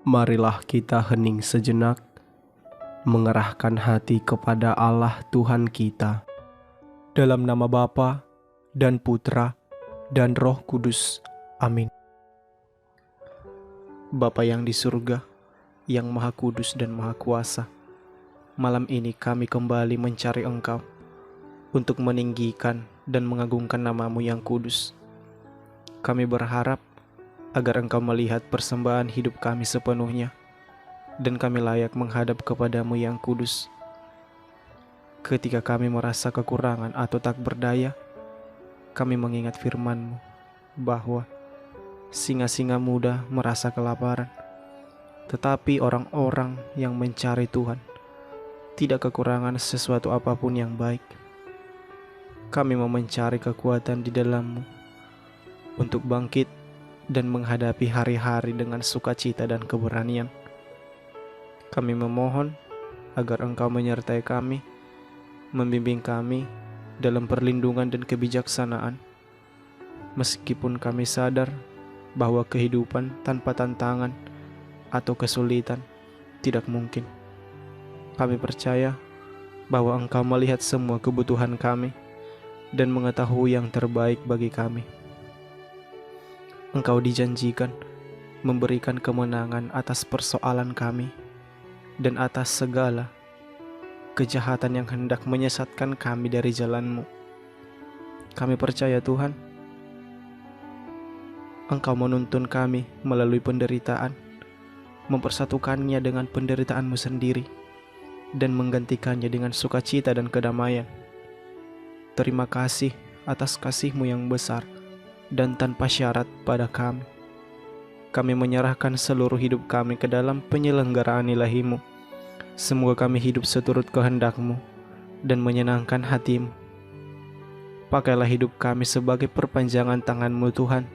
Marilah kita hening sejenak, mengerahkan hati kepada Allah Tuhan kita. Dalam nama Bapa dan Putra dan Roh Kudus. Amin. Bapa yang di surga, yang Maha Kudus dan Maha Kuasa, malam ini kami kembali mencari Engkau untuk meninggikan dan mengagungkan nama-Mu yang kudus. Kami berharap agar Engkau melihat persembahan hidup kami sepenuhnya, dan kami layak menghadap kepadamu yang kudus. Ketika kami merasa kekurangan atau tak berdaya, kami mengingat firman-Mu bahwa singa-singa muda merasa kelaparan, tetapi orang-orang yang mencari Tuhan tidak kekurangan sesuatu apapun yang baik. Kami mau mencari kekuatan di dalam-Mu untuk bangkit dan menghadapi hari-hari dengan sukacita dan keberanian. Kami memohon agar Engkau menyertai kami, membimbing kami dalam perlindungan dan kebijaksanaan, meskipun kami sadar bahwa kehidupan tanpa tantangan atau kesulitan tidak mungkin. Kami percaya bahwa Engkau melihat semua kebutuhan kami dan mengetahui yang terbaik bagi kami. Engkau dijanjikan memberikan kemenangan atas persoalan kami dan atas segala kejahatan yang hendak menyesatkan kami dari jalan-Mu. Kami percaya Tuhan, Engkau menuntun kami melalui penderitaan, mempersatukannya dengan penderitaan-Mu sendiri, dan menggantikannya dengan sukacita dan kedamaian. Terima kasih atas kasih-Mu yang besar dan tanpa syarat pada kami. Kami menyerahkan seluruh hidup kami ke dalam penyelenggaraan ilahi-Mu. Semoga kami hidup seturut kehendak-Mu dan menyenangkan hati-Mu. Pakailah hidup kami sebagai perpanjangan tangan-Mu Tuhan,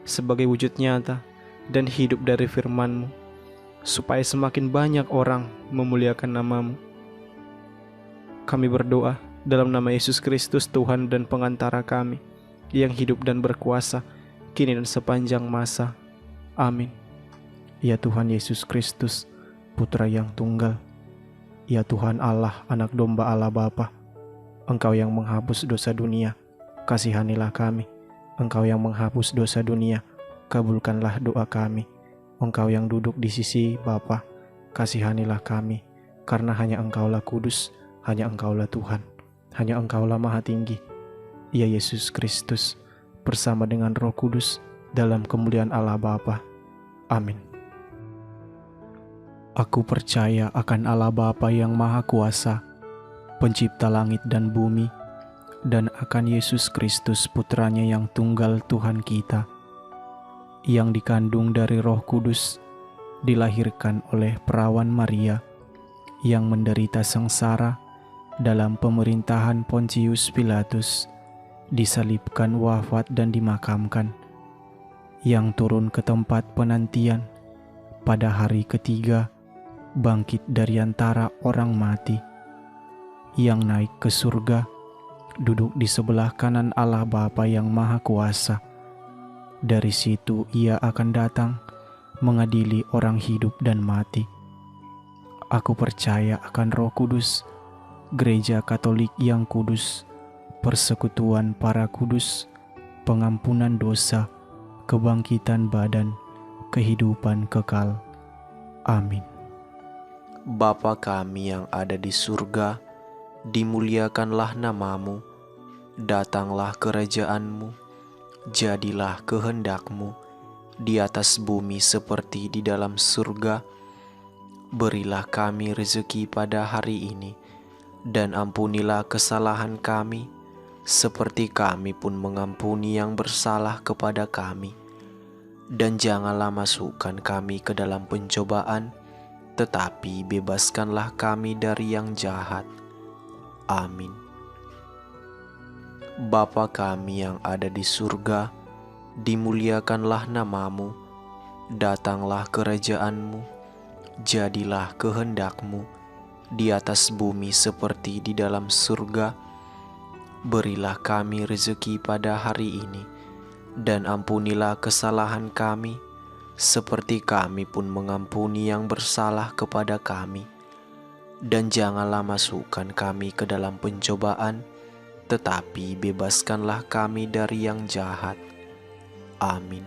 sebagai wujud nyata dan hidup dari firman-Mu, supaya semakin banyak orang memuliakan nama-Mu. Kami berdoa dalam nama Yesus Kristus, Tuhan dan pengantara kami, yang hidup dan berkuasa kini dan sepanjang masa. Amin. Ya Tuhan Yesus Kristus, Putra yang tunggal, ya Tuhan Allah, anak domba Allah Bapa, Engkau yang menghapus dosa dunia, kasihanilah kami. Engkau yang menghapus dosa dunia, kabulkanlah doa kami. Engkau yang duduk di sisi Bapa, kasihanilah kami, karena hanya Engkaulah kudus, hanya Engkaulah Tuhan, hanya Engkaulah Maha Tinggi. Ya Yesus Kristus, bersama dengan Roh Kudus, dalam kemuliaan Allah Bapa. Amin. Aku percaya akan Allah Bapa yang Maha Kuasa, pencipta langit dan bumi, dan akan Yesus Kristus Putranya yang tunggal Tuhan kita, yang dikandung dari Roh Kudus, dilahirkan oleh perawan Maria, yang menderita sengsara dalam pemerintahan Pontius Pilatus, disalibkan, wafat dan dimakamkan, yang turun ke tempat penantian, pada hari ketiga bangkit dari antara orang mati, yang naik ke surga, duduk di sebelah kanan Allah Bapa yang Maha Kuasa. Dari situ Ia akan datang mengadili orang hidup dan mati. Aku percaya akan Roh Kudus, Gereja Katolik yang kudus, persekutuan para kudus, pengampunan dosa, kebangkitan badan, kehidupan kekal. Amin. Bapa kami yang ada di surga, dimuliakanlah nama-Mu, datanglah kerajaan-Mu, jadilah kehendak-Mu di atas bumi seperti di dalam surga. Berilah kami rezeki pada hari ini, dan ampunilah kesalahan kami, seperti kami pun mengampuni yang bersalah kepada kami. Dan janganlah masukkan kami ke dalam pencobaan, tetapi bebaskanlah kami dari yang jahat. Amin. Bapa kami yang ada di surga, dimuliakanlah nama-Mu, datanglah kerajaan-Mu, jadilah kehendak-Mu di atas bumi seperti di dalam surga. Berilah kami rezeki pada hari ini, dan ampunilah kesalahan kami, seperti kami pun mengampuni yang bersalah kepada kami. Dan janganlah masukkan kami ke dalam pencobaan, tetapi bebaskanlah kami dari yang jahat. Amin.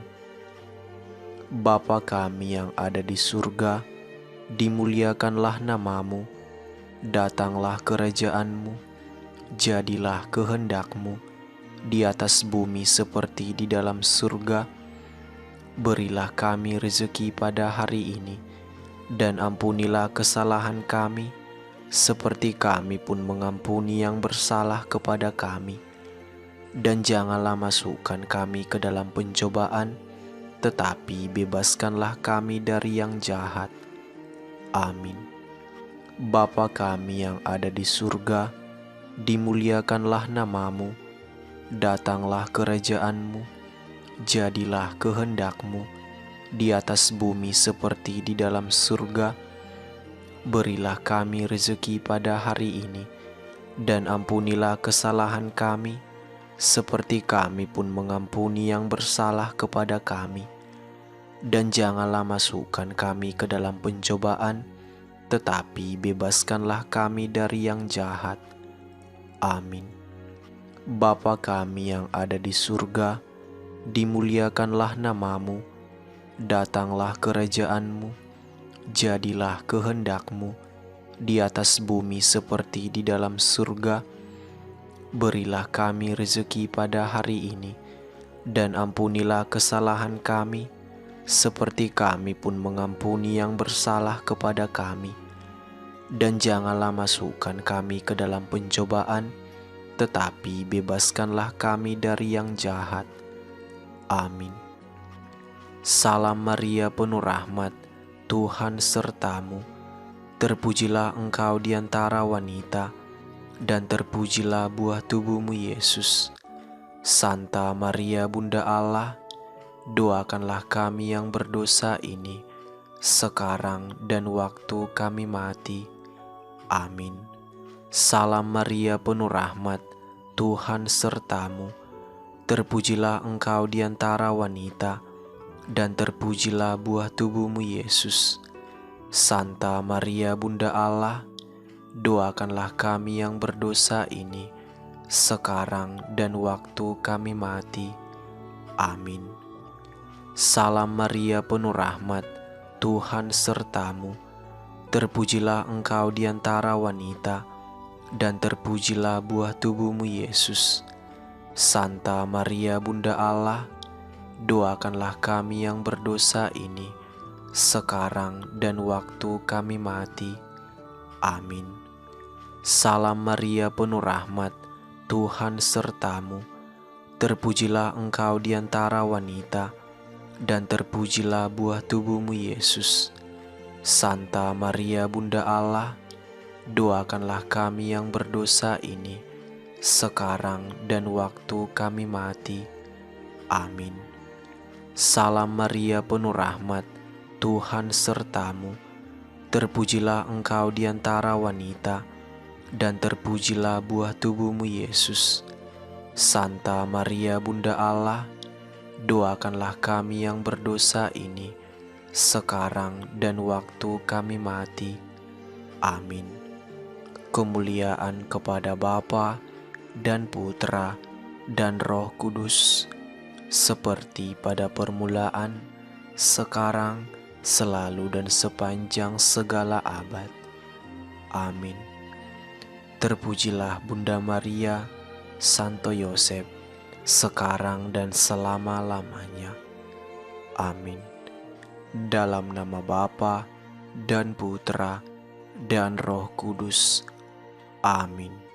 Bapa kami yang ada di surga, dimuliakanlah namamu, datanglah kerajaan-Mu, jadilah kehendak-Mu di atas bumi seperti di dalam surga. Berilah kami rezeki pada hari ini, dan ampunilah kesalahan kami, seperti kami pun mengampuni yang bersalah kepada kami. Dan janganlah masukkan kami ke dalam pencobaan, tetapi bebaskanlah kami dari yang jahat. Amin. Bapa kami yang ada di surga, dimuliakanlah namamu, datanglah kerajaan-Mu, jadilah kehendak-Mu di atas bumi seperti di dalam surga. Berilah kami rezeki pada hari ini, dan ampunilah kesalahan kami, seperti kami pun mengampuni yang bersalah kepada kami. Dan janganlah masukkan kami ke dalam pencobaan, tetapi bebaskanlah kami dari yang jahat. Amin. Bapa kami yang ada di surga, dimuliakanlah namamu, datanglah kerajaan-Mu, jadilah kehendak-Mu di atas bumi seperti di dalam surga. Berilah kami rezeki pada hari ini, dan ampunilah kesalahan kami, seperti kami pun mengampuni yang bersalah kepada kami. Dan janganlah masukkan kami ke dalam pencobaan, tetapi bebaskanlah kami dari yang jahat. Amin. Salam Maria, penuh rahmat, Tuhan sertamu. Terpujilah engkau di antara wanita, dan terpujilah buah tubuhmu Yesus. Santa Maria, Bunda Allah, doakanlah kami yang berdosa ini, sekarang dan waktu kami mati. Amin. Salam Maria, penuh rahmat, Tuhan sertamu. Terpujilah engkau di antara wanita, dan terpujilah buah tubuhmu Yesus. Santa Maria, Bunda Allah, doakanlah kami yang berdosa ini, sekarang dan waktu kami mati. Amin. Salam Maria, penuh rahmat, Tuhan sertamu. Terpujilah engkau di antara wanita, dan terpujilah buah tubuhmu Yesus. Santa Maria, Bunda Allah, doakanlah kami yang berdosa ini, sekarang dan waktu kami mati. Amin. Salam Maria, penuh rahmat, Tuhan sertamu. Terpujilah engkau di antara wanita, dan terpujilah buah tubuhmu Yesus. Santa Maria, Bunda Allah, doakanlah kami yang berdosa ini, sekarang dan waktu kami mati. Amin. Salam Maria, penuh rahmat, Tuhan sertamu. Terpujilah engkau di antara wanita, dan terpujilah buah tubuhmu Yesus. Santa Maria, Bunda Allah, doakanlah kami yang berdosa ini, sekarang dan waktu kami mati. Amin. Kemuliaan kepada Bapa dan Putra dan Roh Kudus, seperti pada permulaan, sekarang, selalu dan sepanjang segala abad. Amin. Terpujilah Bunda Maria, Santo Yosef, sekarang dan selama-lamanya. Amin. Dalam nama Bapa dan Putra dan Roh Kudus. Amin.